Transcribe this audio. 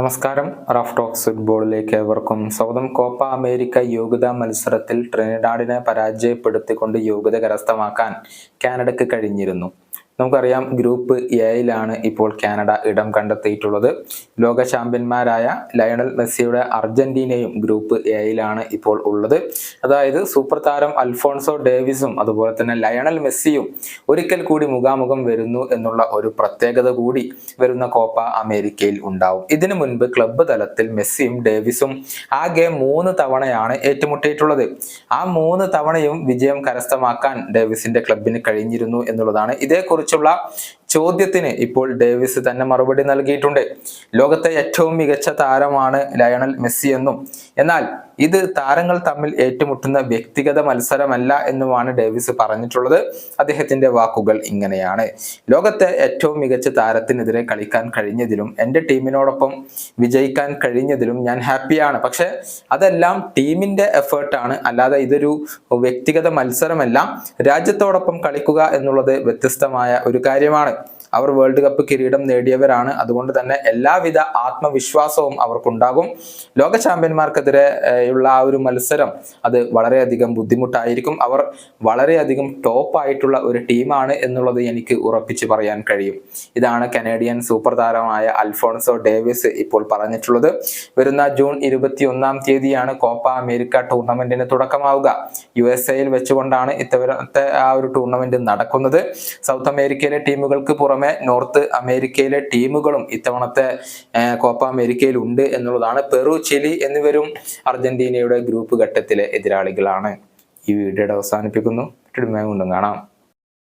നമസ്കാരം. Rough talks ഫുട്ബോളിലേക്ക് ഏവർക്കും സ്വാഗതം. കോപ്പ അമേരിക്ക യോഗ്യതാ മത്സരത്തിൽ ട്രിനിഡാഡിനെ പരാജയപ്പെടുത്തിക്കൊണ്ട് യോഗ്യത കരസ്ഥമാക്കാൻ കാനഡയ്ക്ക് കഴിഞ്ഞിരുന്നു. നമുക്കറിയാം, ഗ്രൂപ്പ് എയിലാണ് ഇപ്പോൾ കാനഡ ഇടം കണ്ടെത്തിയിട്ടുള്ളത്. ലോക ചാമ്പ്യന്മാരായ ലയണൽ മെസ്സിയുടെ അർജന്റീനയും ഗ്രൂപ്പ് എയിലാണ് ഇപ്പോൾ ഉള്ളത്. അതായത് സൂപ്പർ താരം അൽഫോൺസോ ഡേവിസും അതുപോലെ തന്നെ ലയണൽ മെസ്സിയും ഒരിക്കൽ കൂടി മുഖാമുഖം വരുന്നു എന്നുള്ള ഒരു പ്രത്യേകത കൂടി വരുന്ന കോപ്പ അമേരിക്കയിൽ ഉണ്ടാവും. ഇതിനു മുൻപ് ക്ലബ്ബ് തലത്തിൽ മെസ്സിയും ഡേവിസും ആകെ 3 തവണയാണ് ഏറ്റുമുട്ടിയിട്ടുള്ളത്. ആ 3 തവണയും വിജയം കരസ്ഥമാക്കാൻ ഡേവിസിന്റെ ക്ലബിന് കഴിഞ്ഞിരുന്നു എന്നുള്ളതാണ്. ഇതേക്കുറിച്ചുള്ള ചോദ്യത്തിന് ഇപ്പോൾ ഡേവിസ് തന്നെ മറുപടി നൽകിയിട്ടുണ്ട്. ലോകത്തെ ഏറ്റവും മികച്ച താരമാണ് ലയണൽ മെസ്സി എന്നും, എന്നാൽ ഇത് താരങ്ങൾ തമ്മിൽ ഏറ്റുമുട്ടുന്ന വ്യക്തിഗത മത്സരമല്ല എന്നുമാണ് ഡേവിസ് പറഞ്ഞിട്ടുള്ളത്. അദ്ദേഹത്തിന്റെ വാക്കുകൾ ഇങ്ങനെയാണ്: ലോകത്തെ ഏറ്റവും മികച്ച താരത്തിനെതിരെ കളിക്കാൻ കഴിഞ്ഞതിലും എൻ്റെ ടീമിനോടൊപ്പം വിജയിക്കാൻ കഴിഞ്ഞതിലും ഞാൻ ഹാപ്പിയാണ്. പക്ഷെ അതെല്ലാം ടീമിന്റെ എഫേർട്ടാണ്, അല്ലാതെ ഇതൊരു വ്യക്തിഗത മത്സരമല്ല. രാജ്യത്തോടൊപ്പം കളിക്കുക എന്നുള്ളത് വ്യത്യസ്തമായ ഒരു കാര്യമാണ്. അവർ വേൾഡ് കപ്പ് കിരീടം നേടിയവരാണ്. അതുകൊണ്ട് തന്നെ എല്ലാവിധ ആത്മവിശ്വാസവും അവർക്കുണ്ടാകും. ലോക ചാമ്പ്യന്മാർക്കെതിരെ ഉള്ള ആ ഒരു മത്സരം അത് വളരെയധികം ബുദ്ധിമുട്ടായിരിക്കും. അവർ വളരെയധികം ടോപ്പ് ആയിട്ടുള്ള ഒരു ടീമാണ് എന്നുള്ളത് എനിക്ക് ഉറപ്പിച്ച് പറയാൻ കഴിയും. ഇതാണ് കനേഡിയൻ സൂപ്പർ താരമായ അൽഫോൺസോ ഡേവിസ് ഇപ്പോൾ പറഞ്ഞിട്ടുള്ളത്. വരുന്ന ജൂൺ 21-ാം തീയതിയാണ് കോപ്പ അമേരിക്ക ടൂർണമെന്റിന് തുടക്കമാവുക. USA വെച്ചുകൊണ്ടാണ് ഇത്തവണത്തെ ആ ഒരു ടൂർണമെന്റ് നടക്കുന്നത്. സൗത്ത് അമേരിക്കയിലെ ടീമുകൾക്ക് പുറമെ നോർത്ത് അമേരിക്കയിലെ ടീമുകളും ഇത്തവണത്തെ കോപ്പ അമേരിക്കയിൽ ഉണ്ട് എന്നുള്ളതാണ്. പെറു, ചിലി എന്നിവരും അർജന്റീനയുടെ ഗ്രൂപ്പ് ഘട്ടത്തിലെ എതിരാളികളാണ്. ഈ വീഡിയോയുടെ അവസാനിപ്പിക്കുന്നു. കാണാം.